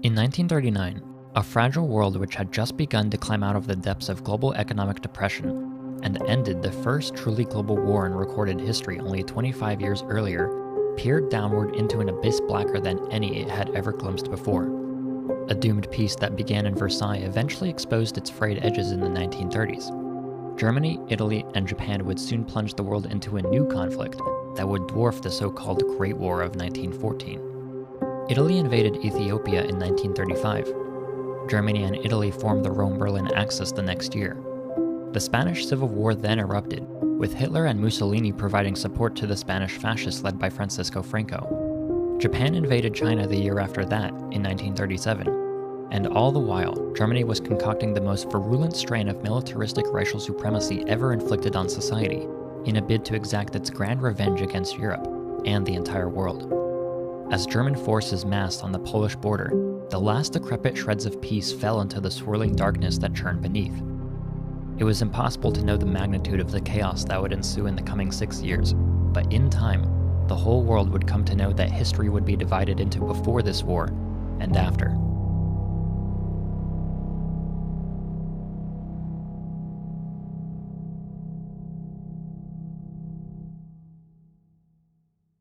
In 1939, a fragile world which had just begun to climb out of the depths of global economic depression and ended the first truly global war in recorded history only 25 years earlier, peered downward into an abyss blacker than any it had ever glimpsed before. A doomed peace that began in Versailles eventually exposed its frayed edges in the 1930s. Germany, Italy, and Japan would soon plunge the world into a new conflict that would dwarf the so-called Great War of 1914. Italy invaded Ethiopia in 1935. Germany and Italy formed the Rome-Berlin Axis the next year. The Spanish Civil War then erupted, with Hitler and Mussolini providing support to the Spanish fascists led by Francisco Franco. Japan invaded China the year after that, in 1937, and all the while, Germany was concocting the most virulent strain of militaristic racial supremacy ever inflicted on society, in a bid to exact its grand revenge against Europe and the entire world. As German forces massed on the Polish border, the last decrepit shreds of peace fell into the swirling darkness that churned beneath. It was impossible to know the magnitude of the chaos that would ensue in the coming 6 years, but in time, the whole world would come to know that history would be divided into before this war and after.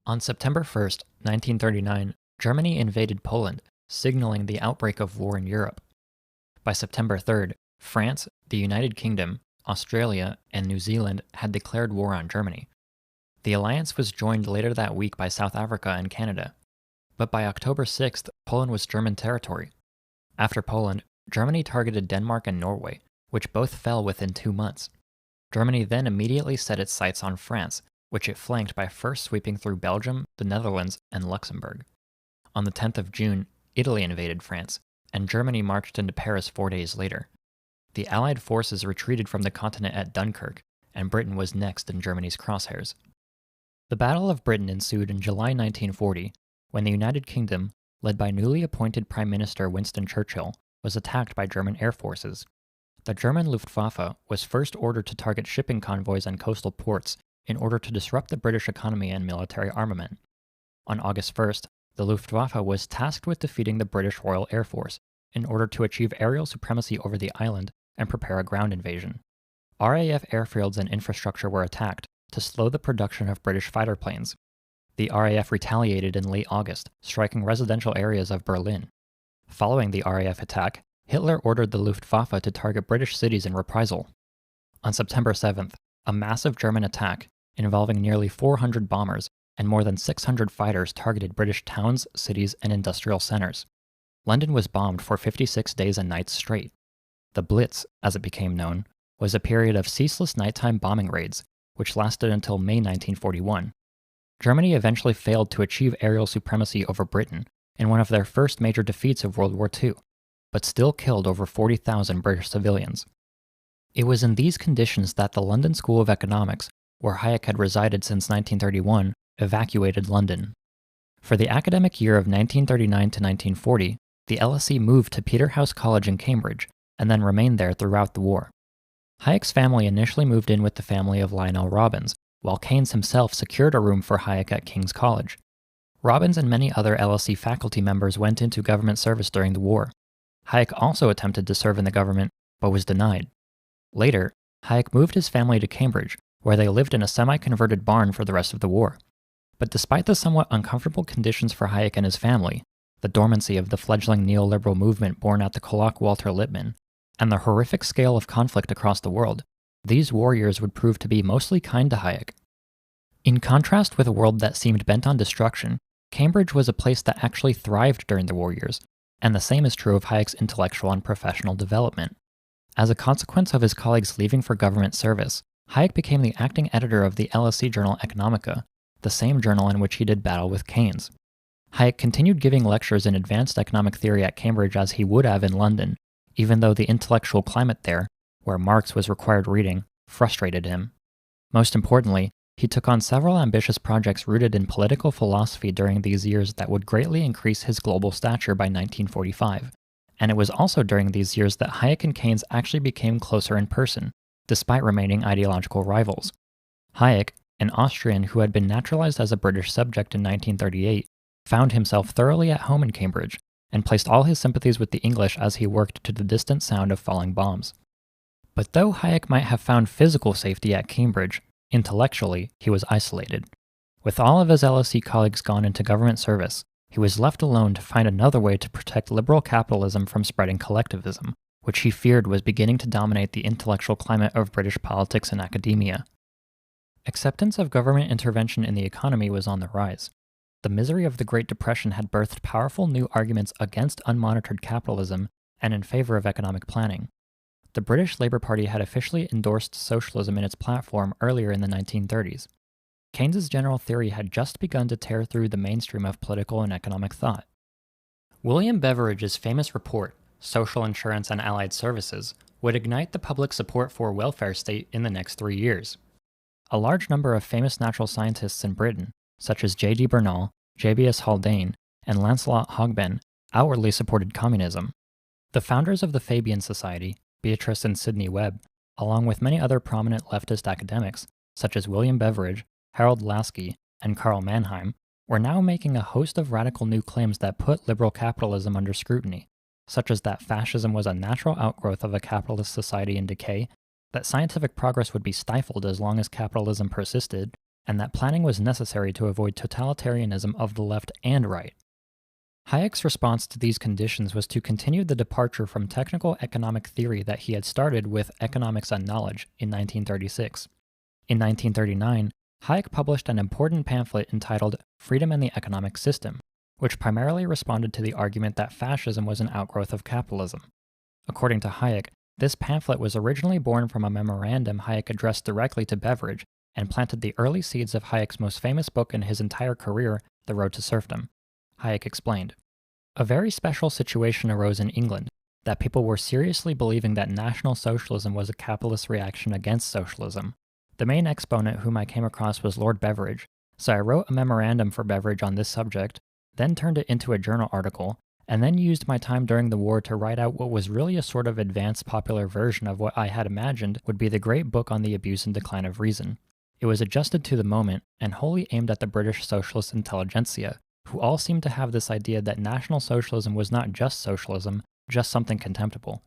On September 1st, 1939, Germany invaded Poland, signaling the outbreak of war in Europe. By September 3rd, France, the United Kingdom, Australia, and New Zealand had declared war on Germany. The alliance was joined later that week by South Africa and Canada. But by October 6th, Poland was German territory. After Poland, Germany targeted Denmark and Norway, which both fell within 2 months. Germany then immediately set its sights on France, which it flanked by first sweeping through Belgium, the Netherlands, and Luxembourg. On the 10th of June, Italy invaded France, and Germany marched into Paris 4 days later. The Allied forces retreated from the continent at Dunkirk, and Britain was next in Germany's crosshairs. The Battle of Britain ensued in July 1940, when the United Kingdom, led by newly appointed Prime Minister Winston Churchill, was attacked by German air forces. The German Luftwaffe was first ordered to target shipping convoys and coastal ports in order to disrupt the British economy and military armament. On August 1st, the Luftwaffe was tasked with defeating the British Royal Air Force in order to achieve aerial supremacy over the island and prepare a ground invasion. RAF airfields and infrastructure were attacked to slow the production of British fighter planes. The RAF retaliated in late August, striking residential areas of Berlin. Following the RAF attack, Hitler ordered the Luftwaffe to target British cities in reprisal. On September 7th, a massive German attack involving nearly 400 bombers and more than 600 fighters targeted British towns, cities, and industrial centers. London was bombed for 56 days and nights straight. The Blitz, as it became known, was a period of ceaseless nighttime bombing raids, which lasted until May 1941. Germany eventually failed to achieve aerial supremacy over Britain in one of their first major defeats of World War II, but still killed over 40,000 British civilians. It was in these conditions that the London School of Economics, where Hayek had resided since 1931, evacuated London. For the academic year of 1939 to 1940, the LSE moved to Peterhouse College in Cambridge, and then remained there throughout the war. Hayek's family initially moved in with the family of Lionel Robbins, while Keynes himself secured a room for Hayek at King's College. Robbins and many other LSE faculty members went into government service during the war. Hayek also attempted to serve in the government, but was denied. Later, Hayek moved his family to Cambridge, where they lived in a semi-converted barn for the rest of the war. But despite the somewhat uncomfortable conditions for Hayek and his family, the dormancy of the fledgling neoliberal movement born at the Colloque Walter Lippmann, and the horrific scale of conflict across the world, these war years would prove to be mostly kind to Hayek. In contrast with a world that seemed bent on destruction, Cambridge was a place that actually thrived during the war years, and the same is true of Hayek's intellectual and professional development. As a consequence of his colleagues leaving for government service, Hayek became the acting editor of the LSE journal Economica, the same journal in which he did battle with Keynes. Hayek continued giving lectures in advanced economic theory at Cambridge as he would have in London, even though the intellectual climate there, where Marx was required reading, frustrated him. Most importantly, he took on several ambitious projects rooted in political philosophy during these years that would greatly increase his global stature by 1945, and it was also during these years that Hayek and Keynes actually became closer in person, despite remaining ideological rivals. Hayek, an Austrian who had been naturalized as a British subject in 1938, found himself thoroughly at home in Cambridge, and placed all his sympathies with the English as he worked to the distant sound of falling bombs. But though Hayek might have found physical safety at Cambridge, intellectually he was isolated. With all of his LSE colleagues gone into government service, he was left alone to find another way to protect liberal capitalism from spreading collectivism, which he feared was beginning to dominate the intellectual climate of British politics and academia. Acceptance of government intervention in the economy was on the rise. The misery of the Great Depression had birthed powerful new arguments against unmonitored capitalism and in favor of economic planning. The British Labour Party had officially endorsed socialism in its platform earlier in the 1930s. Keynes's general theory had just begun to tear through the mainstream of political and economic thought. William Beveridge's famous report, Social Insurance and Allied Services, would ignite the public support for a welfare state in the next 3 years. A large number of famous natural scientists in Britain, such as J.D. Bernal, J.B.S. Haldane, and Lancelot Hogben, outwardly supported communism. The founders of the Fabian Society, Beatrice and Sidney Webb, along with many other prominent leftist academics, such as William Beveridge, Harold Laski, and Karl Mannheim, were now making a host of radical new claims that put liberal capitalism under scrutiny, such as that fascism was a natural outgrowth of a capitalist society in decay, that scientific progress would be stifled as long as capitalism persisted, and that planning was necessary to avoid totalitarianism of the left and right. Hayek's response to these conditions was to continue the departure from technical economic theory that he had started with Economics and Knowledge in 1936. In 1939, Hayek published an important pamphlet entitled Freedom and the Economic System, which primarily responded to the argument that fascism was an outgrowth of capitalism. According to Hayek, this pamphlet was originally born from a memorandum Hayek addressed directly to Beveridge and planted the early seeds of Hayek's most famous book in his entire career, The Road to Serfdom. Hayek explained, "A very special situation arose in England, that people were seriously believing that National Socialism was a capitalist reaction against socialism. The main exponent whom I came across was Lord Beveridge, so I wrote a memorandum for Beveridge on this subject, then turned it into a journal article, and then used my time during the war to write out what was really a sort of advanced popular version of what I had imagined would be the great book on the abuse and decline of reason. It was adjusted to the moment and wholly aimed at the British socialist intelligentsia, who all seemed to have this idea that National Socialism was not just socialism, just something contemptible.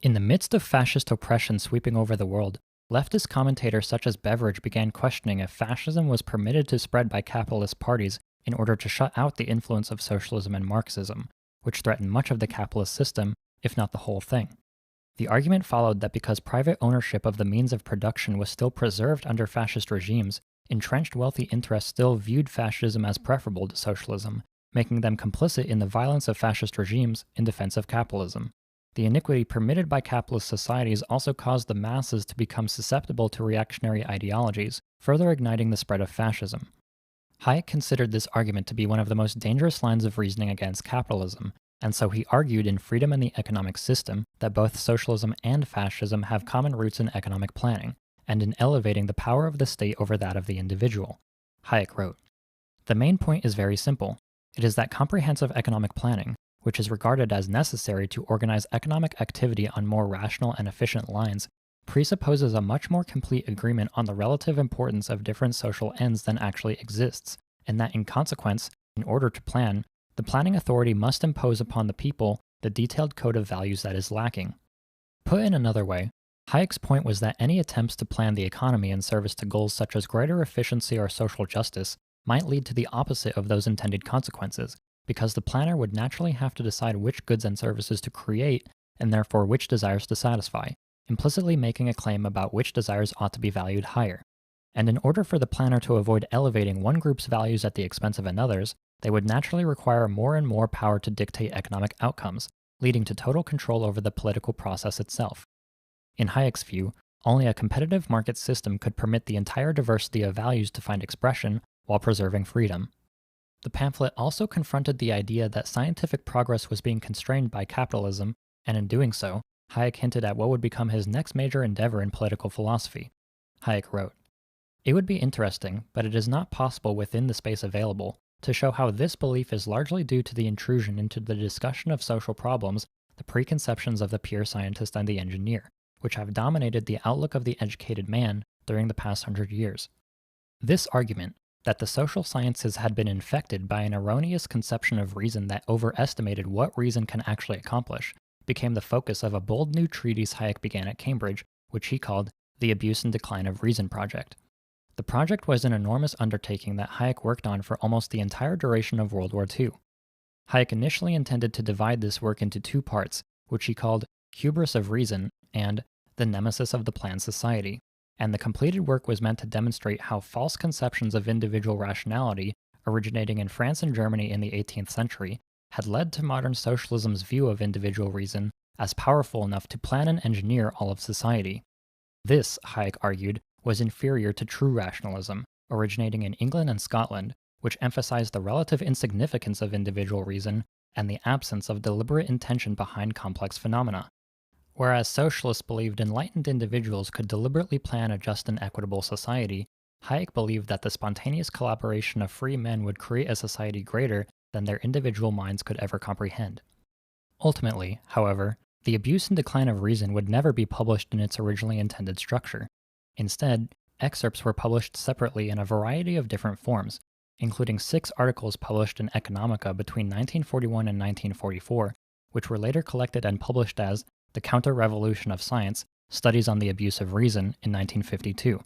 In the midst of fascist oppression sweeping over the world, leftist commentators such as Beveridge began questioning if fascism was permitted to spread by capitalist parties in order to shut out the influence of socialism and Marxism, which threatened much of the capitalist system, if not the whole thing. The argument followed that because private ownership of the means of production was still preserved under fascist regimes, entrenched wealthy interests still viewed fascism as preferable to socialism, making them complicit in the violence of fascist regimes in defense of capitalism. The iniquity permitted by capitalist societies also caused the masses to become susceptible to reactionary ideologies, further igniting the spread of fascism. Hayek considered this argument to be one of the most dangerous lines of reasoning against capitalism, and so he argued in Freedom and the Economic System that both socialism and fascism have common roots in economic planning, and in elevating the power of the state over that of the individual. Hayek wrote, "The main point is very simple. It is that comprehensive economic planning, which is regarded as necessary to organize economic activity on more rational and efficient lines, presupposes a much more complete agreement on the relative importance of different social ends than actually exists, and that in consequence, in order to plan, the planning authority must impose upon the people the detailed code of values that is lacking." Put in another way, Hayek's point was that any attempts to plan the economy in service to goals such as greater efficiency or social justice might lead to the opposite of those intended consequences, because the planner would naturally have to decide which goods and services to create and therefore which desires to satisfy, implicitly making a claim about which desires ought to be valued higher. And in order for the planner to avoid elevating one group's values at the expense of another's, they would naturally require more and more power to dictate economic outcomes, leading to total control over the political process itself. In Hayek's view, only a competitive market system could permit the entire diversity of values to find expression while preserving freedom. The pamphlet also confronted the idea that scientific progress was being constrained by capitalism, and in doing so, Hayek hinted at what would become his next major endeavor in political philosophy. Hayek wrote, "It would be interesting, but it is not possible within the space available, to show how this belief is largely due to the intrusion into the discussion of social problems, the preconceptions of the pure scientist and the engineer, which have dominated the outlook of the educated man during the past 100 years. This argument, that the social sciences had been infected by an erroneous conception of reason that overestimated what reason can actually accomplish became the focus of a bold new treatise Hayek began at Cambridge, which he called the Abuse and Decline of Reason Project. The project was an enormous undertaking that Hayek worked on for almost the entire duration of World War II. Hayek initially intended to divide this work into two parts, which he called Hubris of Reason and The Nemesis of the Planned Society, and the completed work was meant to demonstrate how false conceptions of individual rationality, originating in France and Germany in the 18th century, had led to modern socialism's view of individual reason as powerful enough to plan and engineer all of society. This, Hayek argued, was inferior to true rationalism, originating in England and Scotland, which emphasized the relative insignificance of individual reason and the absence of deliberate intention behind complex phenomena. Whereas socialists believed enlightened individuals could deliberately plan a just and equitable society, Hayek believed that the spontaneous collaboration of free men would create a society greater than their individual minds could ever comprehend. Ultimately, however, The Abuse and Decline of Reason would never be published in its originally intended structure. Instead, excerpts were published separately in a variety of different forms, including 6 articles published in Economica between 1941 and 1944, which were later collected and published as The Counter-Revolution of Science, Studies on the Abuse of Reason in 1952.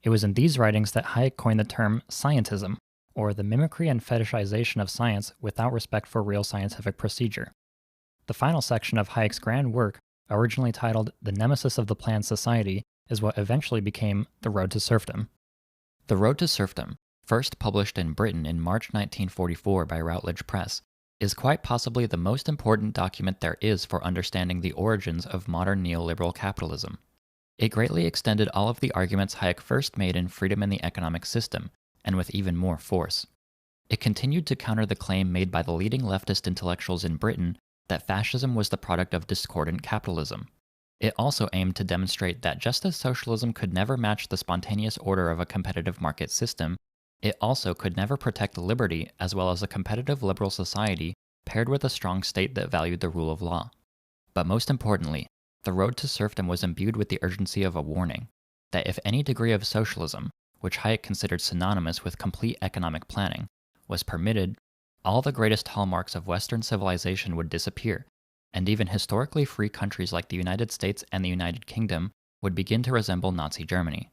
It was in these writings that Hayek coined the term scientism, or the mimicry and fetishization of science without respect for real scientific procedure. The final section of Hayek's grand work, originally titled The Nemesis of the Planned Society, is what eventually became The Road to Serfdom. The Road to Serfdom, first published in Britain in March 1944 by Routledge Press, is quite possibly the most important document there is for understanding the origins of modern neoliberal capitalism. It greatly extended all of the arguments Hayek first made in Freedom in the Economic System, and with even more force. It continued to counter the claim made by the leading leftist intellectuals in Britain that fascism was the product of discordant capitalism. It also aimed to demonstrate that just as socialism could never match the spontaneous order of a competitive market system, it also could never protect liberty as well as a competitive liberal society paired with a strong state that valued the rule of law. But most importantly, the road to serfdom was imbued with the urgency of a warning that if any degree of socialism, which Hayek considered synonymous with complete economic planning, was permitted, all the greatest hallmarks of Western civilization would disappear, and even historically free countries like the United States and the United Kingdom would begin to resemble Nazi Germany.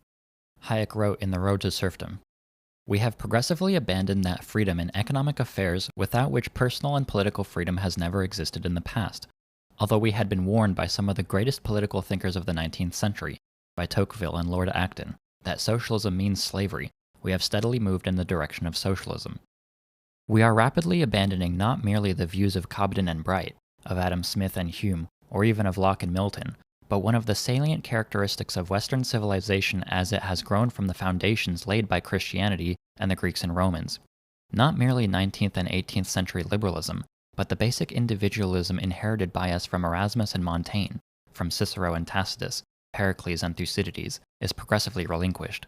Hayek wrote in The Road to Serfdom, "We have progressively abandoned that freedom in economic affairs without which personal and political freedom has never existed in the past. Although we had been warned by some of the greatest political thinkers of the 19th century, by Tocqueville and Lord Acton, that socialism means slavery, we have steadily moved in the direction of socialism. We are rapidly abandoning not merely the views of Cobden and Bright, of Adam Smith and Hume, or even of Locke and Milton, but one of the salient characteristics of Western civilization as it has grown from the foundations laid by Christianity and the Greeks and Romans. Not merely 19th and 18th century liberalism, but the basic individualism inherited by us from Erasmus and Montaigne, from Cicero and Tacitus, Pericles and Thucydides, is progressively relinquished."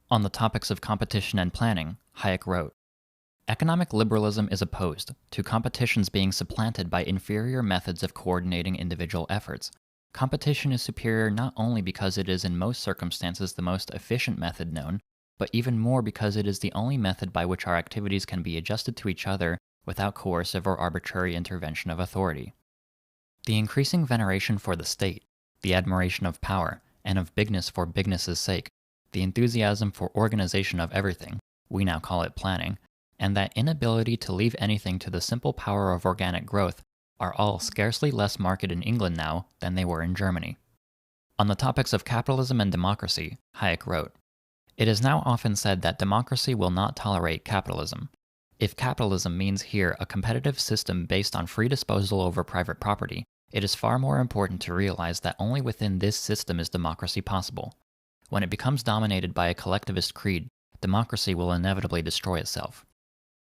On the topics of competition and planning, Hayek wrote, "Economic liberalism is opposed to competitions being supplanted by inferior methods of coordinating individual efforts. Competition is superior not only because it is in most circumstances the most efficient method known, but even more because it is the only method by which our activities can be adjusted to each other without coercive or arbitrary intervention of authority. The increasing veneration for the state, the admiration of power, and of bigness for bigness' sake, the enthusiasm for organization of everything, we now call it planning, and that inability to leave anything to the simple power of organic growth are all scarcely less marked in England now than they were in Germany." On the topics of capitalism and democracy, Hayek wrote, "It is now often said that democracy will not tolerate capitalism. If capitalism means here a competitive system based on free disposal over private property, it is far more important to realize that only within this system is democracy possible. When it becomes dominated by a collectivist creed, democracy will inevitably destroy itself.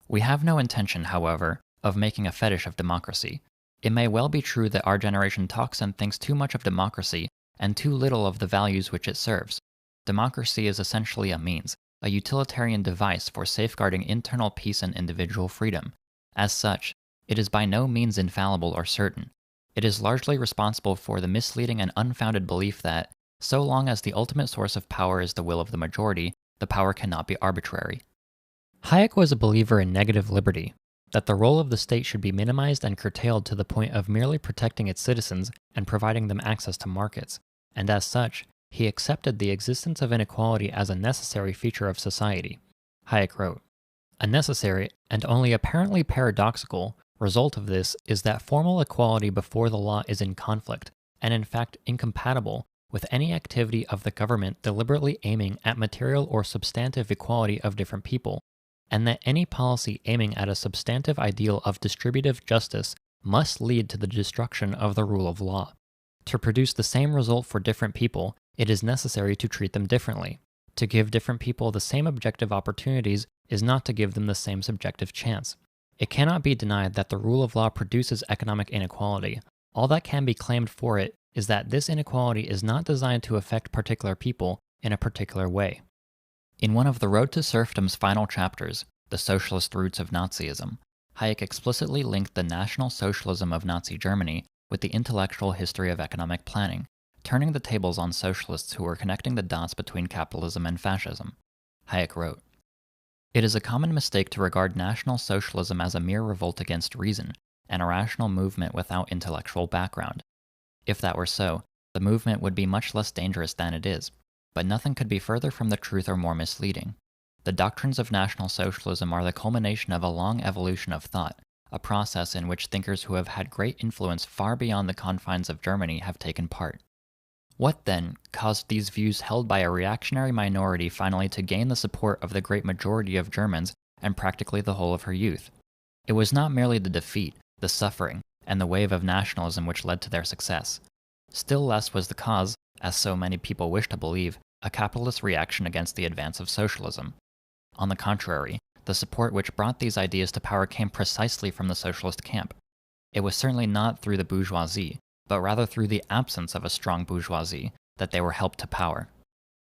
We have no intention, however, of making a fetish of democracy. It may well be true that our generation talks and thinks too much of democracy and too little of the values which it serves. Democracy is essentially a means, a utilitarian device for safeguarding internal peace and individual freedom. As such, it is by no means infallible or certain. It is largely responsible for the misleading and unfounded belief that, so long as the ultimate source of power is the will of the majority, the power cannot be arbitrary. Hayek was a believer in negative liberty, that the role of the state should be minimized and curtailed to the point of merely protecting its citizens and providing them access to markets, and as such, he accepted the existence of inequality as a necessary feature of society. Hayek wrote, "A necessary, and only apparently paradoxical, result of this is that formal equality before the law is in conflict, and in fact incompatible, with any activity of the government deliberately aiming at material or substantive equality of different people, and that any policy aiming at a substantive ideal of distributive justice must lead to the destruction of the rule of law. To produce the same result for different people, it is necessary to treat them differently. To give different people the same objective opportunities is not to give them the same subjective chance. It cannot be denied that the rule of law produces economic inequality. All that can be claimed for it is that this inequality is not designed to affect particular people in a particular way." In one of The Road to Serfdom's final chapters, The Socialist Roots of Nazism, Hayek explicitly linked the National Socialism of Nazi Germany with the intellectual history of economic planning, turning the tables on socialists who were connecting the dots between capitalism and fascism. Hayek wrote, "It is a common mistake to regard National Socialism as a mere revolt against reason, an irrational movement without intellectual background. If that were so, the movement would be much less dangerous than it is, but nothing could be further from the truth or more misleading. The doctrines of National Socialism are the culmination of a long evolution of thought, a process in which thinkers who have had great influence far beyond the confines of Germany have taken part. What, then, caused these views held by a reactionary minority finally to gain the support of the great majority of Germans and practically the whole of her youth? It was not merely the defeat, the suffering, and the wave of nationalism which led to their success. Still less was the cause, as so many people wish to believe, a capitalist reaction against the advance of socialism. On the contrary, the support which brought these ideas to power came precisely from the socialist camp. It was certainly not through the bourgeoisie, but rather through the absence of a strong bourgeoisie, that they were helped to power."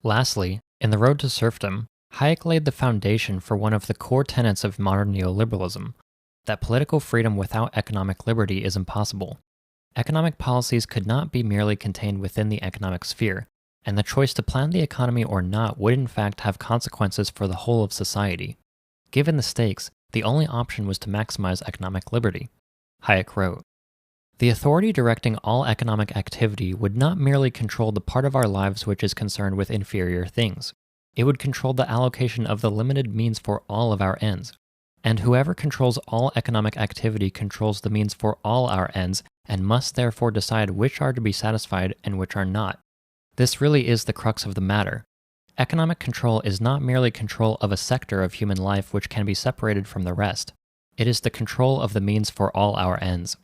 Lastly, in The Road to Serfdom, Hayek laid the foundation for one of the core tenets of modern neoliberalism, that political freedom without economic liberty is impossible. Economic policies could not be merely contained within the economic sphere, and the choice to plan the economy or not would in fact have consequences for the whole of society. Given the stakes, the only option was to maximize economic liberty. Hayek wrote, "The authority directing all economic activity would not merely control the part of our lives which is concerned with inferior things. It would control the allocation of the limited means for all of our ends. And whoever controls all economic activity controls the means for all our ends and must therefore decide which are to be satisfied and which are not. This really is the crux of the matter. Economic control is not merely control of a sector of human life which can be separated from the rest. It is the control of the means for all our ends."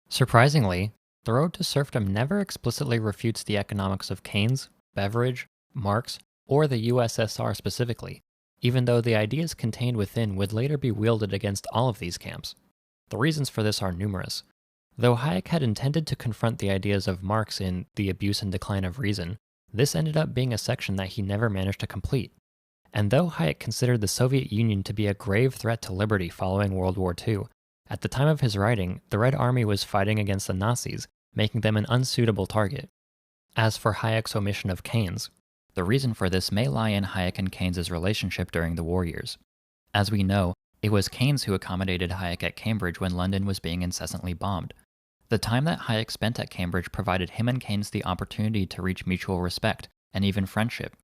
Surprisingly, The Road to Serfdom never explicitly refutes the economics of Keynes, Beveridge, Marx, or the USSR specifically, even though the ideas contained within would later be wielded against all of these camps. The reasons for this are numerous. Though Hayek had intended to confront the ideas of Marx in The Abuse and Decline of Reason, this ended up being a section that he never managed to complete. And though Hayek considered the Soviet Union to be a grave threat to liberty following World War II, at the time of his writing, the Red Army was fighting against the Nazis, making them an unsuitable target. As for Hayek's omission of Keynes, the reason for this may lie in Hayek and Keynes' relationship during the war years. As we know, it was Keynes who accommodated Hayek at Cambridge when London was being incessantly bombed. The time that Hayek spent at Cambridge provided him and Keynes the opportunity to reach mutual respect, and even friendship.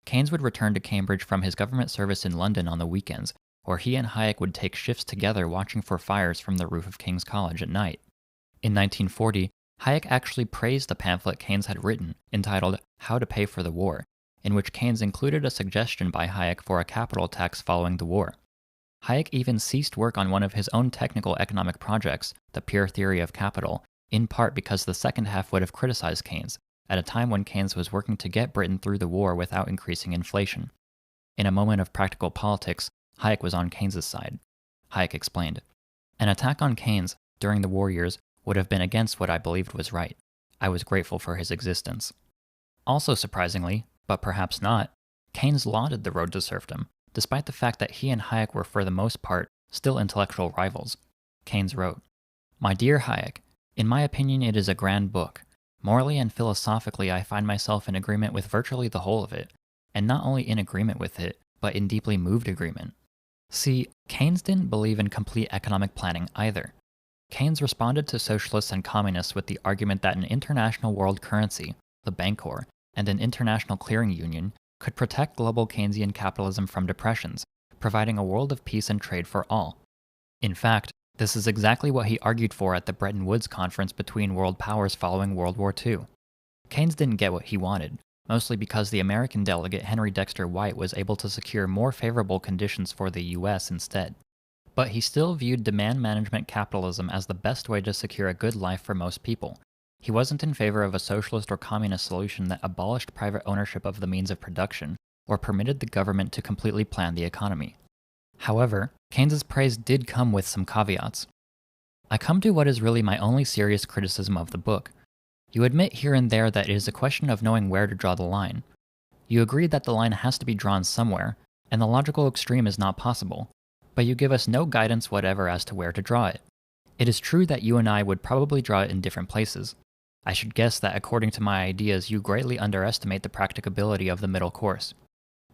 Keynes would return to Cambridge from his government service in London on the weekends, where he and Hayek would take shifts together watching for fires from the roof of King's College at night. In 1940, Hayek actually praised the pamphlet Keynes had written, entitled How to Pay for the War, in which Keynes included a suggestion by Hayek for a capital tax following the war. Hayek even ceased work on one of his own technical economic projects, the Pure Theory of Capital, in part because the second half would have criticized Keynes, at a time when Keynes was working to get Britain through the war without increasing inflation. In a moment of practical politics, Hayek was on Keynes' side. Hayek explained, "An attack on Keynes during the war years would have been against what I believed was right. I was grateful for his existence." Also surprisingly, but perhaps not, Keynes lauded The Road to Serfdom, despite the fact that he and Hayek were for the most part still intellectual rivals. Keynes wrote, "My dear Hayek, in my opinion it is a grand book. Morally and philosophically I find myself in agreement with virtually the whole of it, and not only in agreement with it, but in deeply moved agreement. See, Keynes didn't believe in complete economic planning either. Keynes responded to socialists and communists with the argument that an international world currency, the Bancor, and an international clearing union could protect global Keynesian capitalism from depressions, providing a world of peace and trade for all. In fact, this is exactly what he argued for at the Bretton Woods conference between world powers following World War II. Keynes didn't get what he wanted, mostly because the American delegate Henry Dexter White was able to secure more favorable conditions for the US instead. But he still viewed demand management capitalism as the best way to secure a good life for most people. He wasn't in favor of a socialist or communist solution that abolished private ownership of the means of production or permitted the government to completely plan the economy. However, Keynes's praise did come with some caveats. I come to what is really my only serious criticism of the book. You admit here and there that it is a question of knowing where to draw the line. You agree that the line has to be drawn somewhere, and the logical extreme is not possible, but you give us no guidance whatever as to where to draw it. It is true that you and I would probably draw it in different places. I should guess that according to my ideas, you greatly underestimate the practicability of the middle course.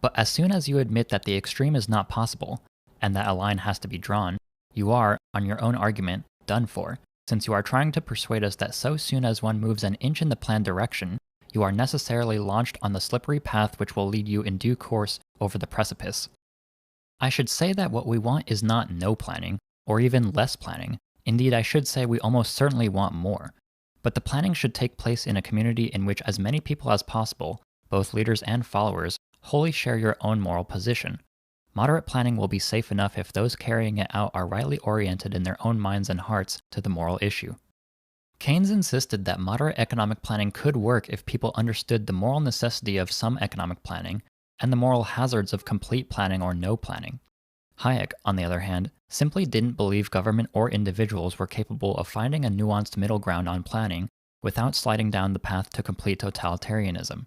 But as soon as you admit that the extreme is not possible, and that a line has to be drawn, you are, on your own argument, done for, since you are trying to persuade us that so soon as one moves an inch in the planned direction, you are necessarily launched on the slippery path which will lead you in due course over the precipice. I should say that what we want is not no planning, or even less planning. Indeed, I should say we almost certainly want more. But the planning should take place in a community in which as many people as possible, both leaders and followers, wholly share your own moral position. Moderate planning will be safe enough if those carrying it out are rightly oriented in their own minds and hearts to the moral issue. Keynes insisted that moderate economic planning could work if people understood the moral necessity of some economic planning and the moral hazards of complete planning or no planning. Hayek, on the other hand, simply didn't believe government or individuals were capable of finding a nuanced middle ground on planning without sliding down the path to complete totalitarianism.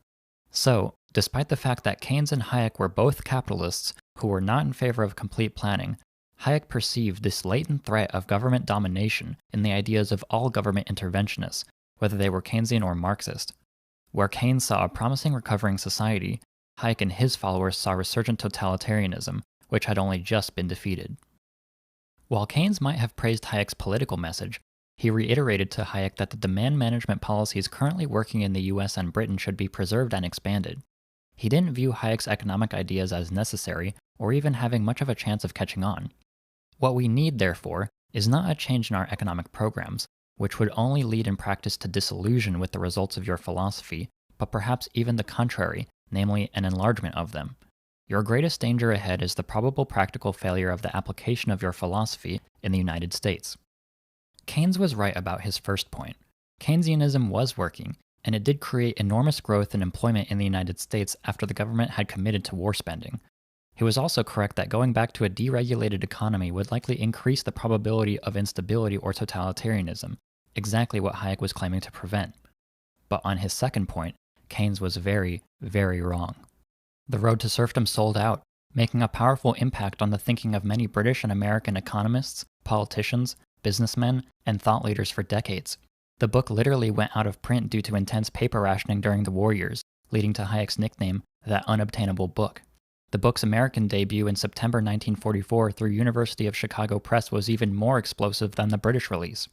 So, despite the fact that Keynes and Hayek were both capitalists who were not in favor of complete planning, Hayek perceived this latent threat of government domination in the ideas of all government interventionists, whether they were Keynesian or Marxist. Where Keynes saw a promising recovering society, Hayek and his followers saw resurgent totalitarianism, which had only just been defeated. While Keynes might have praised Hayek's political message, he reiterated to Hayek that the demand management policies currently working in the US and Britain should be preserved and expanded. He didn't view Hayek's economic ideas as necessary or even having much of a chance of catching on. What we need, therefore, is not a change in our economic programs, which would only lead in practice to disillusion with the results of your philosophy, but perhaps even the contrary, namely an enlargement of them. Your greatest danger ahead is the probable practical failure of the application of your philosophy in the United States. Keynes was right about his first point. Keynesianism was working, and it did create enormous growth in employment in the United States after the government had committed to war spending. He was also correct that going back to a deregulated economy would likely increase the probability of instability or totalitarianism, exactly what Hayek was claiming to prevent. But on his second point, Keynes was very, very wrong. The road to serfdom sold out, making a powerful impact on the thinking of many British and American economists, politicians, businessmen, and thought leaders for decades. The book literally went out of print due to intense paper rationing during the war years, leading to Hayek's nickname, that unobtainable book. The book's American debut in September 1944 through University of Chicago Press was even more explosive than the British release.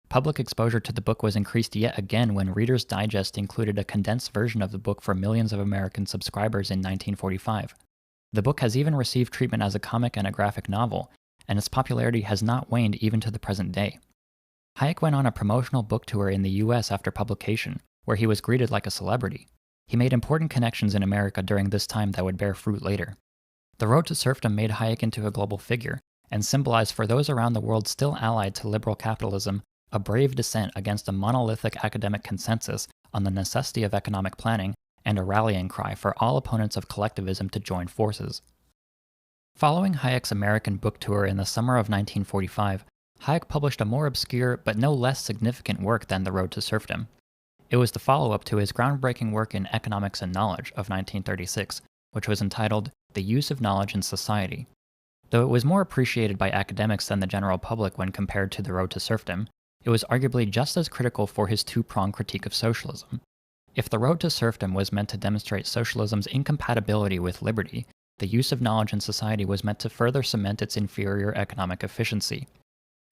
Public exposure to the book was increased yet again when Reader's Digest included a condensed version of the book for millions of American subscribers in 1945. The book has even received treatment as a comic and a graphic novel, and its popularity has not waned even to the present day. Hayek went on a promotional book tour in the US after publication, where he was greeted like a celebrity. He made important connections in America during this time that would bear fruit later. The road to serfdom made Hayek into a global figure, and symbolized for those around the world still allied to liberal capitalism a brave dissent against a monolithic academic consensus on the necessity of economic planning and a rallying cry for all opponents of collectivism to join forces. Following Hayek's American book tour in the summer of 1945, Hayek published a more obscure but no less significant work than The Road to Serfdom. It was the follow-up to his groundbreaking work in Economics and Knowledge of 1936, which was entitled The Use of Knowledge in Society. Though it was more appreciated by academics than the general public when compared to The Road to Serfdom, it was arguably just as critical for his two-pronged critique of socialism. If The Road to Serfdom was meant to demonstrate socialism's incompatibility with liberty, the use of knowledge in society was meant to further cement its inferior economic efficiency.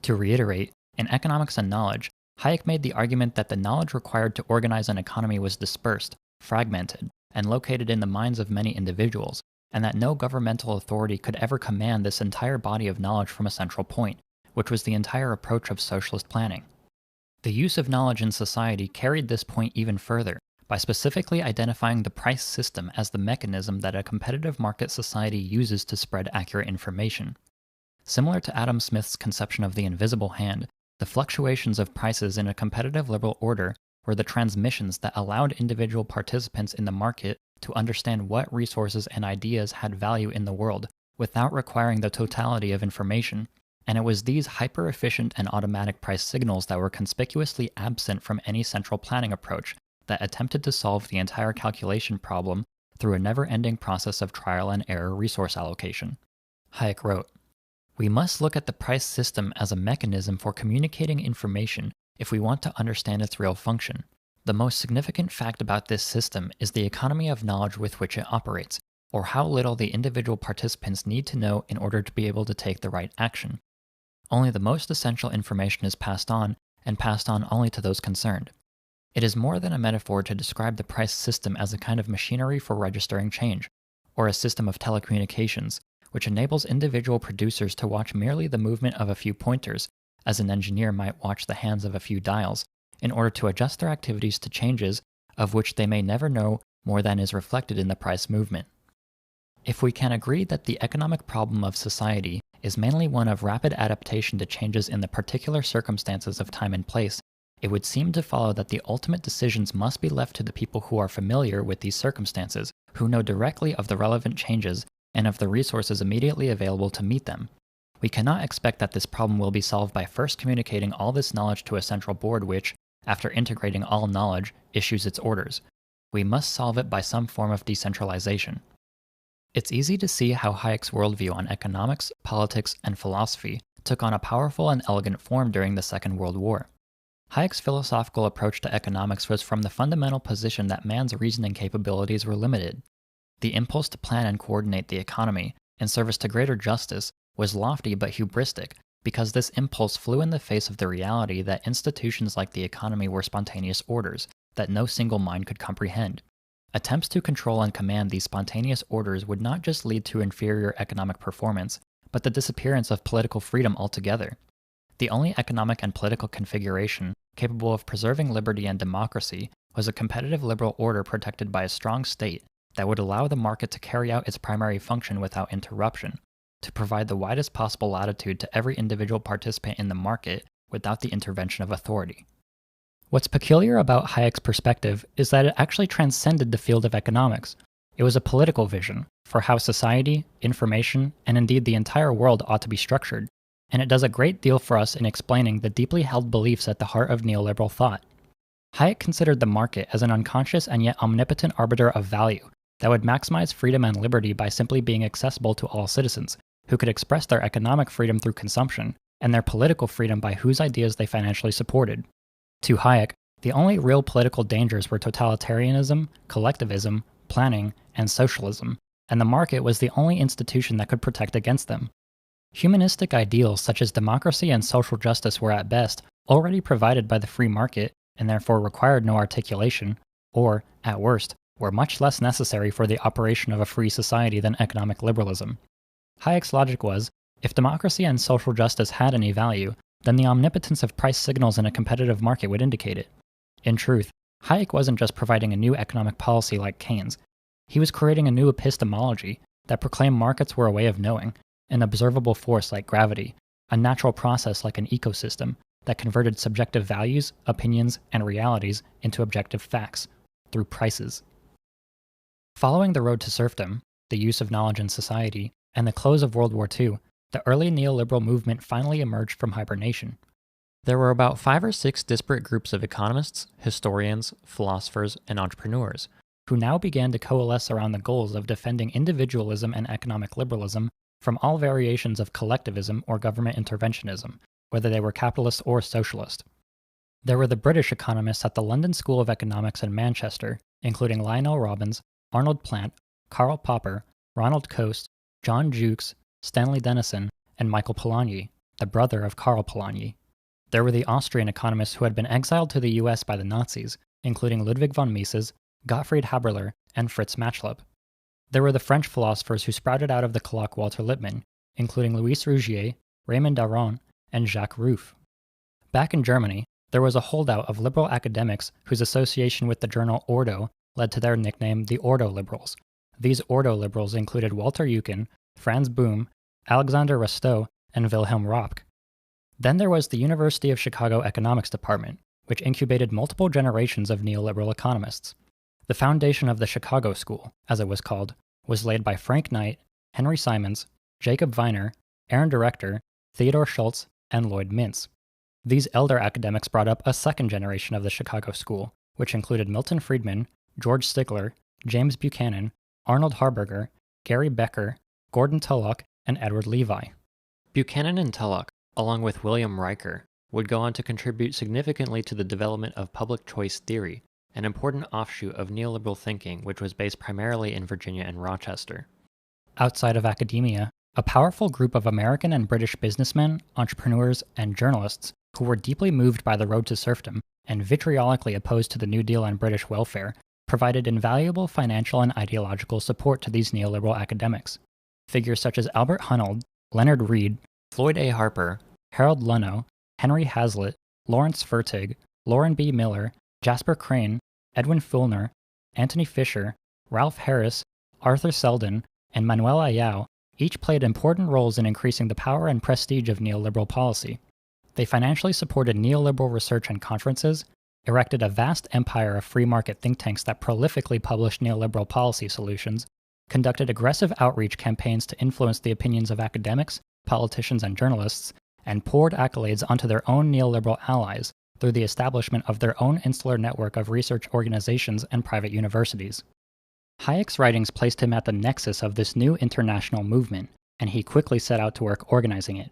To reiterate, in Economics and Knowledge, Hayek made the argument that the knowledge required to organize an economy was dispersed, fragmented, and located in the minds of many individuals, and that no governmental authority could ever command this entire body of knowledge from a central point, which was the entire approach of socialist planning. The use of knowledge in society carried this point even further, by specifically identifying the price system as the mechanism that a competitive market society uses to spread accurate information. Similar to Adam Smith's conception of the invisible hand, the fluctuations of prices in a competitive liberal order were the transmissions that allowed individual participants in the market to understand what resources and ideas had value in the world without requiring the totality of information, and it was these hyper-efficient and automatic price signals that were conspicuously absent from any central planning approach that attempted to solve the entire calculation problem through a never-ending process of trial and error resource allocation. Hayek wrote, "We must look at the price system as a mechanism for communicating information if we want to understand its real function. The most significant fact about this system is the economy of knowledge with which it operates, or how little the individual participants need to know in order to be able to take the right action. Only the most essential information is passed on, and passed on only to those concerned. It is more than a metaphor to describe the price system as a kind of machinery for registering change, or a system of telecommunications, which enables individual producers to watch merely the movement of a few pointers, as an engineer might watch the hands of a few dials, in order to adjust their activities to changes of which they may never know more than is reflected in the price movement. If we can agree that the economic problem of society is mainly one of rapid adaptation to changes in the particular circumstances of time and place, it would seem to follow that the ultimate decisions must be left to the people who are familiar with these circumstances, who know directly of the relevant changes and of the resources immediately available to meet them. We cannot expect that this problem will be solved by first communicating all this knowledge to a central board which, after integrating all knowledge, issues its orders. We must solve it by some form of decentralization." It's easy to see how Hayek's worldview on economics, politics, and philosophy took on a powerful and elegant form during the Second World War. Hayek's philosophical approach to economics was from the fundamental position that man's reasoning capabilities were limited. The impulse to plan and coordinate the economy in service to greater justice was lofty but hubristic, because this impulse flew in the face of the reality that institutions like the economy were spontaneous orders that no single mind could comprehend. Attempts to control and command these spontaneous orders would not just lead to inferior economic performance, but the disappearance of political freedom altogether. The only economic and political configuration capable of preserving liberty and democracy was a competitive liberal order protected by a strong state that would allow the market to carry out its primary function without interruption, to provide the widest possible latitude to every individual participant in the market without the intervention of authority. What's peculiar about Hayek's perspective is that it actually transcended the field of economics. It was a political vision for how society, information, and indeed the entire world ought to be structured, and it does a great deal for us in explaining the deeply held beliefs at the heart of neoliberal thought. Hayek considered the market as an unconscious and yet omnipotent arbiter of value that would maximize freedom and liberty by simply being accessible to all citizens, who could express their economic freedom through consumption, and their political freedom by whose ideas they financially supported. To Hayek, the only real political dangers were totalitarianism, collectivism, planning, and socialism, and the market was the only institution that could protect against them. Humanistic ideals such as democracy and social justice were at best already provided by the free market and therefore required no articulation, or, at worst, were much less necessary for the operation of a free society than economic liberalism. Hayek's logic was, if democracy and social justice had any value, then the omnipotence of price signals in a competitive market would indicate it. In truth, Hayek wasn't just providing a new economic policy like Keynes. He was creating a new epistemology that proclaimed markets were a way of knowing, an observable force like gravity, a natural process like an ecosystem that converted subjective values, opinions, and realities into objective facts, through prices. Following the road to serfdom, the use of knowledge in society, and the close of World War II, the early neoliberal movement finally emerged from hibernation. There were about 5 or 6 disparate groups of economists, historians, philosophers, and entrepreneurs, who now began to coalesce around the goals of defending individualism and economic liberalism from all variations of collectivism or government interventionism, whether they were capitalist or socialist. There were the British economists at the London School of Economics in Manchester, including Lionel Robbins, Arnold Plant, Karl Popper, Ronald Coase, John Jukes, Stanley Denison, and Michael Polanyi, the brother of Karl Polanyi. There were the Austrian economists who had been exiled to the US by the Nazis, including Ludwig von Mises, Gottfried Haberler, and Fritz Machlup. There were the French philosophers who sprouted out of the colloque Walter Lippmann, including Louis Rougier, Raymond Aron, and Jacques Rueff. Back in Germany, there was a holdout of liberal academics whose association with the journal Ordo led to their nickname the Ordo Liberals. These Ordo Liberals included Walter Eucken, Franz Bohm, Alexander Rostow, and Wilhelm Röpke. Then there was the University of Chicago Economics Department, which incubated multiple generations of neoliberal economists. The foundation of the Chicago School, as it was called, was laid by Frank Knight, Henry Simons, Jacob Viner, Aaron Director, Theodore Schultz, and Lloyd Mintz. These elder academics brought up a second generation of the Chicago School, which included Milton Friedman, George Stigler, James Buchanan, Arnold Harberger, Gary Becker, Gordon Tullock, and Edward Levi. Buchanan and Tullock, along with William Riker, would go on to contribute significantly to the development of public choice theory, an important offshoot of neoliberal thinking which was based primarily in Virginia and Rochester. Outside of academia, a powerful group of American and British businessmen, entrepreneurs, and journalists who were deeply moved by the road to serfdom and vitriolically opposed to the New Deal and British welfare provided invaluable financial and ideological support to these neoliberal academics. Figures such as Albert Hunold, Leonard Read, Floyd A. Harper, Harold Luno, Henry Hazlitt, Lawrence Fertig, Lauren B. Miller, Jasper Crane, Edwin Fulner, Anthony Fisher, Ralph Harris, Arthur Selden, and Manuel Ayau each played important roles in increasing the power and prestige of neoliberal policy. They financially supported neoliberal research and conferences, erected a vast empire of free market think tanks that prolifically published neoliberal policy solutions, conducted aggressive outreach campaigns to influence the opinions of academics, politicians, and journalists, and poured accolades onto their own neoliberal allies through the establishment of their own insular network of research organizations and private universities. Hayek's writings placed him at the nexus of this new international movement, and he quickly set out to work organizing it.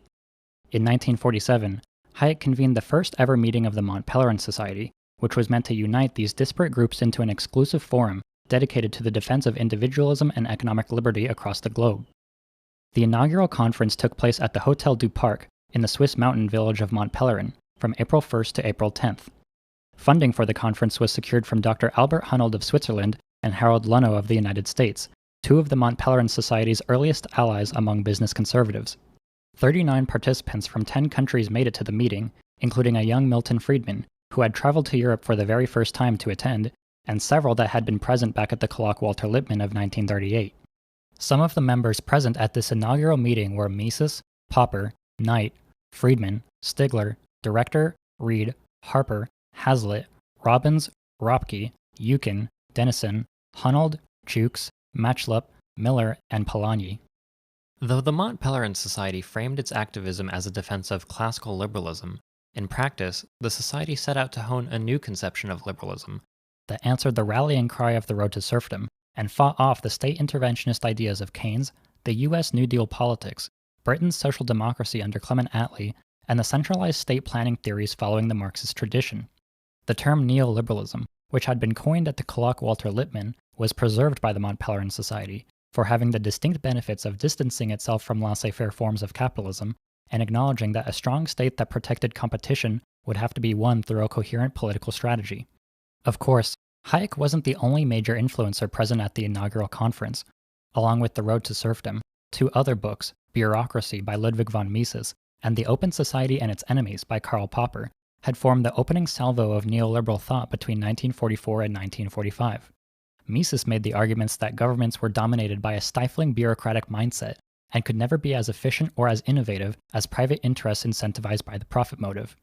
In 1947, Hayek convened the first ever meeting of the Mont Pelerin Society, which was meant to unite these disparate groups into an exclusive forum dedicated to the defense of individualism and economic liberty across the globe. The inaugural conference took place at the Hotel du Parc in the Swiss mountain village of Mont Pelerin from April 1st to April 10th. Funding for the conference was secured from Dr. Albert Hunold of Switzerland and Harold Luno of the United States, two of the Mont Pelerin Society's earliest allies among business conservatives. 39 participants from 10 countries made it to the meeting, including a young Milton Friedman, who had traveled to Europe for the very first time to attend, and several that had been present back at the colloque Walter Lippmann of 1938. Some of the members present at this inaugural meeting were Mises, Popper, Knight, Friedman, Stigler, Director, Read, Harper, Hazlitt, Robbins, Röpke, Eucken, Denison, Hunold, Jukes, Machlup, Miller, and Polanyi. Though the Mont Pelerin Society framed its activism as a defense of classical liberalism, in practice, the society set out to hone a new conception of liberalism that answered the rallying cry of the road to serfdom and fought off the state interventionist ideas of Keynes, the U.S. New Deal politics, Britain's social democracy under Clement Attlee, and the centralized state planning theories following the Marxist tradition. The term neoliberalism, which had been coined at the colloque Walter Lippmann, was preserved by the Mont Pelerin Society for having the distinct benefits of distancing itself from laissez-faire forms of capitalism and acknowledging that a strong state that protected competition would have to be won through a coherent political strategy. Of course, Hayek wasn't the only major influencer present at the inaugural conference. Along with The Road to Serfdom, two other books, Bureaucracy by Ludwig von Mises and The Open Society and Its Enemies by Karl Popper, had formed the opening salvo of neoliberal thought between 1944 and 1945. Mises made the arguments that governments were dominated by a stifling bureaucratic mindset and could never be as efficient or as innovative as private interests incentivized by the profit motive.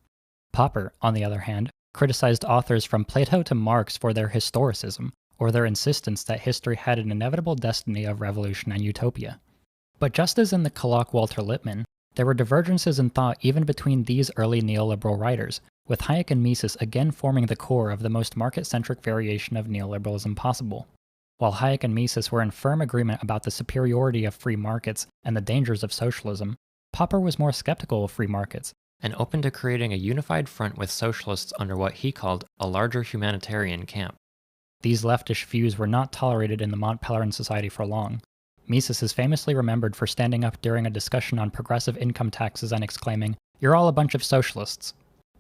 Popper, on the other hand, criticized authors from Plato to Marx for their historicism, or their insistence that history had an inevitable destiny of revolution and utopia. But just as in the colloque Walter Lippmann, there were divergences in thought even between these early neoliberal writers, with Hayek and Mises again forming the core of the most market-centric variation of neoliberalism possible. While Hayek and Mises were in firm agreement about the superiority of free markets and the dangers of socialism, Popper was more skeptical of free markets and open to creating a unified front with socialists under what he called a larger humanitarian camp. These leftish views were not tolerated in the Mont Pelerin Society for long. Mises is famously remembered for standing up during a discussion on progressive income taxes and exclaiming, "You're all a bunch of socialists."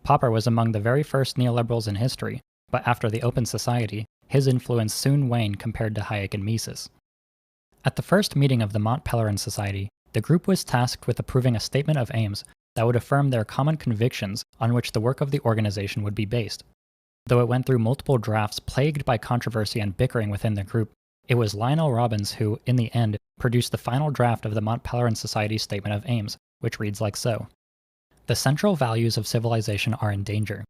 Popper was among the very first neoliberals in history, but after the Open Society, his influence soon waned compared to Hayek and Mises. At the first meeting of the Mont Pelerin Society, the group was tasked with approving a statement of aims that would affirm their common convictions on which the work of the organization would be based. Though it went through multiple drafts plagued by controversy and bickering within the group, it was Lionel Robbins who, in the end, produced the final draft of the Mont Pelerin Society's Statement of Aims, which reads like so. The central values of civilization are in danger.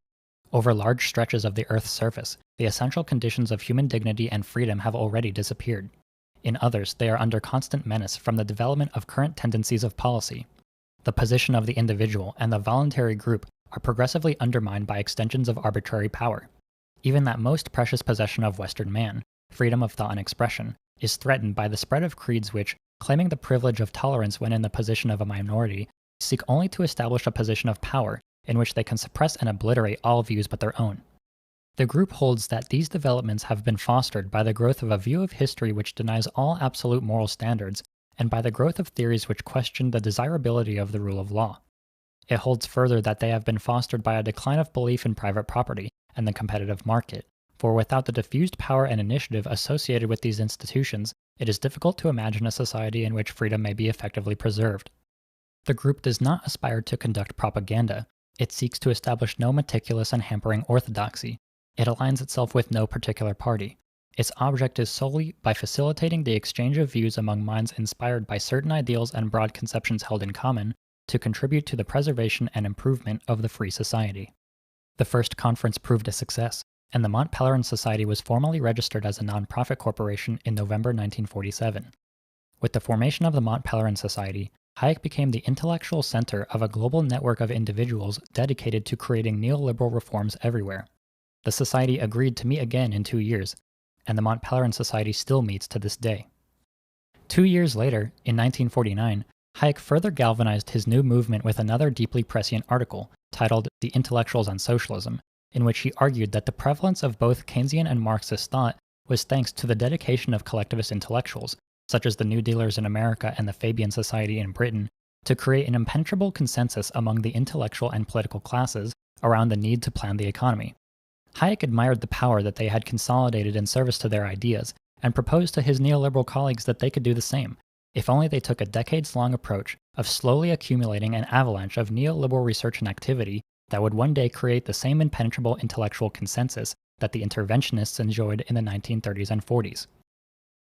Over large stretches of the Earth's surface, the essential conditions of human dignity and freedom have already disappeared. In others, they are under constant menace from the development of current tendencies of policy. The position of the individual and the voluntary group are progressively undermined by extensions of arbitrary power. Even that most precious possession of Western man, freedom of thought and expression, is threatened by the spread of creeds which, claiming the privilege of tolerance when in the position of a minority, seek only to establish a position of power in which they can suppress and obliterate all views but their own. The group holds that these developments have been fostered by the growth of a view of history which denies all absolute moral standards, and by the growth of theories which question the desirability of the rule of law. It holds further that they have been fostered by a decline of belief in private property and the competitive market, for without the diffused power and initiative associated with these institutions, it is difficult to imagine a society in which freedom may be effectively preserved. The group does not aspire to conduct propaganda. It seeks to establish no meticulous and hampering orthodoxy. It aligns itself with no particular party. Its object is solely, by facilitating the exchange of views among minds inspired by certain ideals and broad conceptions held in common, to contribute to the preservation and improvement of the free society. The first conference proved a success, and the Mont Pelerin Society was formally registered as a non-profit corporation in November 1947. With the formation of the Mont Pelerin Society, Hayek became the intellectual center of a global network of individuals dedicated to creating neoliberal reforms everywhere. The Society agreed to meet again in 2 years, and the Mont Pelerin Society still meets to this day. 2 years later, in 1949, Hayek further galvanized his new movement with another deeply prescient article, titled The Intellectuals on Socialism, in which he argued that the prevalence of both Keynesian and Marxist thought was thanks to the dedication of collectivist intellectuals, such as the New Dealers in America and the Fabian Society in Britain, to create an impenetrable consensus among the intellectual and political classes around the need to plan the economy. Hayek admired the power that they had consolidated in service to their ideas, and proposed to his neoliberal colleagues that they could do the same, if only they took a decades-long approach of slowly accumulating an avalanche of neoliberal research and activity that would one day create the same impenetrable intellectual consensus that the interventionists enjoyed in the 1930s and 40s.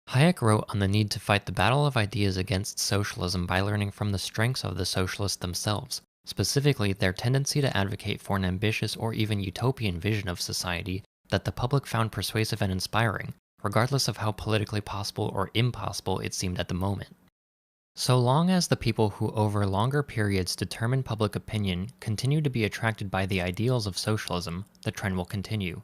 Hayek wrote on the need to fight the battle of ideas against socialism by learning from the strengths of the socialists themselves, specifically their tendency to advocate for an ambitious or even utopian vision of society that the public found persuasive and inspiring, regardless of how politically possible or impossible it seemed at the moment. So long as the people who over longer periods determine public opinion continue to be attracted by the ideals of socialism, the trend will continue.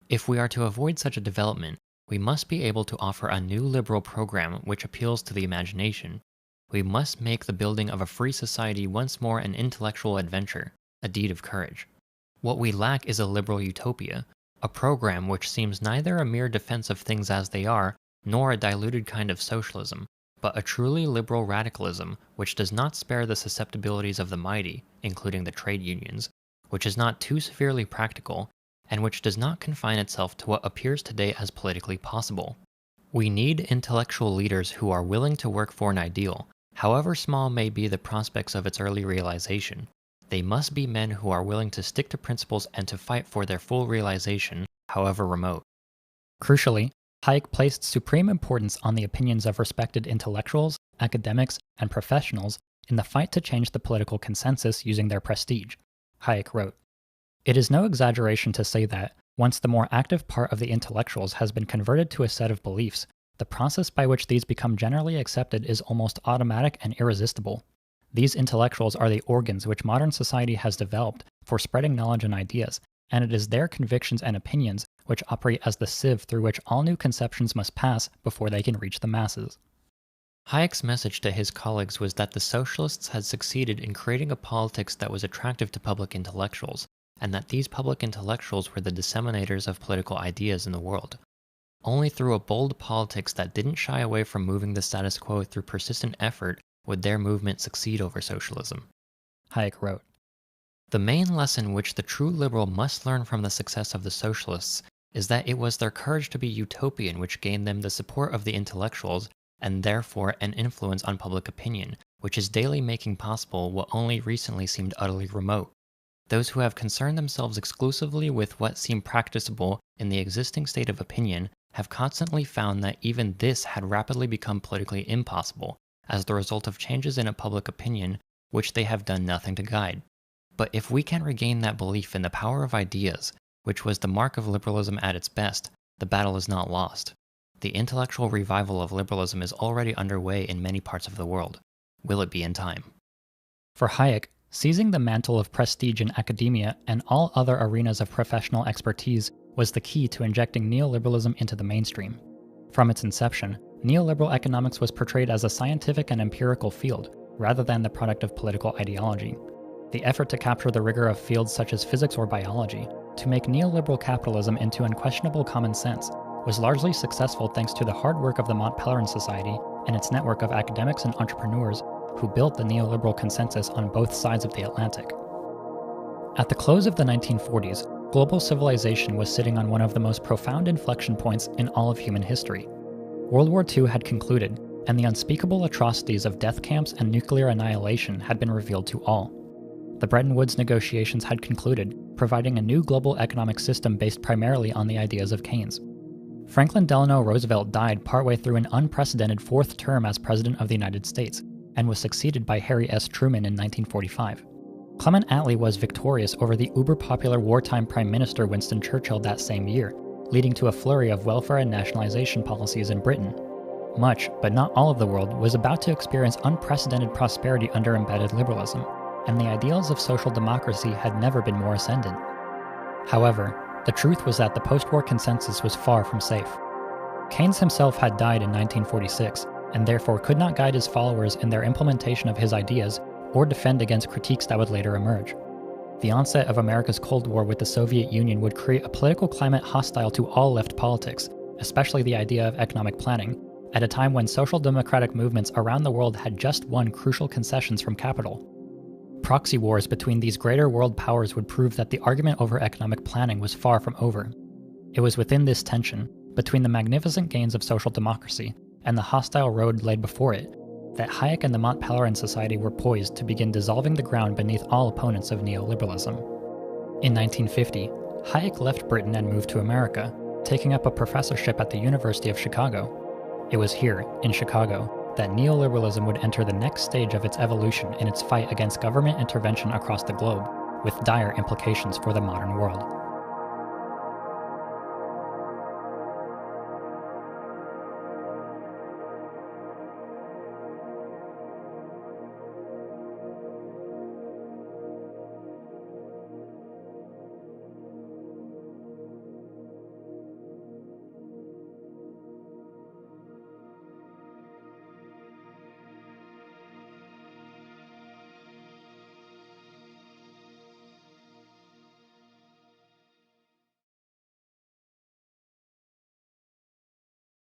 If we are to avoid such a development, we must be able to offer a new liberal program which appeals to the imagination. We must make the building of a free society once more an intellectual adventure, a deed of courage. What we lack is a liberal utopia, a program which seems neither a mere defense of things as they are, nor a diluted kind of socialism, but a truly liberal radicalism which does not spare the susceptibilities of the mighty, including the trade unions, which is not too severely practical, and which does not confine itself to what appears today as politically possible. We need intellectual leaders who are willing to work for an ideal, however small may be the prospects of its early realization. They must be men who are willing to stick to principles and to fight for their full realization, however remote. Crucially, Hayek placed supreme importance on the opinions of respected intellectuals, academics, and professionals in the fight to change the political consensus using their prestige. Hayek wrote, "It is no exaggeration to say that, once the more active part of the intellectuals has been converted to a set of beliefs, the process by which these become generally accepted is almost automatic and irresistible. These intellectuals are the organs which modern society has developed for spreading knowledge and ideas, and it is their convictions and opinions which operate as the sieve through which all new conceptions must pass before they can reach the masses." Hayek's message to his colleagues was that the socialists had succeeded in creating a politics that was attractive to public intellectuals, and that these public intellectuals were the disseminators of political ideas in the world. Only through a bold politics that didn't shy away from moving the status quo through persistent effort would their movement succeed over socialism. Hayek wrote, "The main lesson which the true liberal must learn from the success of the socialists is that it was their courage to be utopian which gained them the support of the intellectuals and therefore an influence on public opinion, which is daily making possible what only recently seemed utterly remote. Those who have concerned themselves exclusively with what seemed practicable in the existing state of opinion have constantly found that even this had rapidly become politically impossible, as the result of changes in a public opinion which they have done nothing to guide. But if we can regain that belief in the power of ideas, which was the mark of liberalism at its best, the battle is not lost. The intellectual revival of liberalism is already underway in many parts of the world. Will it be in time?" For Hayek, seizing the mantle of prestige in academia and all other arenas of professional expertise was the key to injecting neoliberalism into the mainstream. From its inception, neoliberal economics was portrayed as a scientific and empirical field, rather than the product of political ideology. The effort to capture the rigor of fields such as physics or biology, to make neoliberal capitalism into unquestionable common sense, was largely successful thanks to the hard work of the Mont Pelerin Society and its network of academics and entrepreneurs who built the neoliberal consensus on both sides of the Atlantic. At the close of the 1940s, global civilization was sitting on one of the most profound inflection points in all of human history. World War II had concluded, and the unspeakable atrocities of death camps and nuclear annihilation had been revealed to all. The Bretton Woods negotiations had concluded, providing a new global economic system based primarily on the ideas of Keynes. Franklin Delano Roosevelt died partway through an unprecedented fourth term as President of the United States, and was succeeded by Harry S. Truman in 1945. Clement Attlee was victorious over the uber-popular wartime Prime Minister Winston Churchill that same year, leading to a flurry of welfare and nationalization policies in Britain. Much, but not all of the world, was about to experience unprecedented prosperity under embedded liberalism, and the ideals of social democracy had never been more ascendant. However, the truth was that the post-war consensus was far from safe. Keynes himself had died in 1946, and therefore could not guide his followers in their implementation of his ideas or defend against critiques that would later emerge. The onset of America's Cold War with the Soviet Union would create a political climate hostile to all left politics, especially the idea of economic planning, at a time when social democratic movements around the world had just won crucial concessions from capital. Proxy wars between these greater world powers would prove that the argument over economic planning was far from over. It was within this tension, between the magnificent gains of social democracy and the hostile road laid before it, that Hayek and the Mont Pelerin Society were poised to begin dissolving the ground beneath all opponents of neoliberalism. In 1950, Hayek left Britain and moved to America, taking up a professorship at the University of Chicago. It was here, in Chicago, that neoliberalism would enter the next stage of its evolution in its fight against government intervention across the globe, with dire implications for the modern world.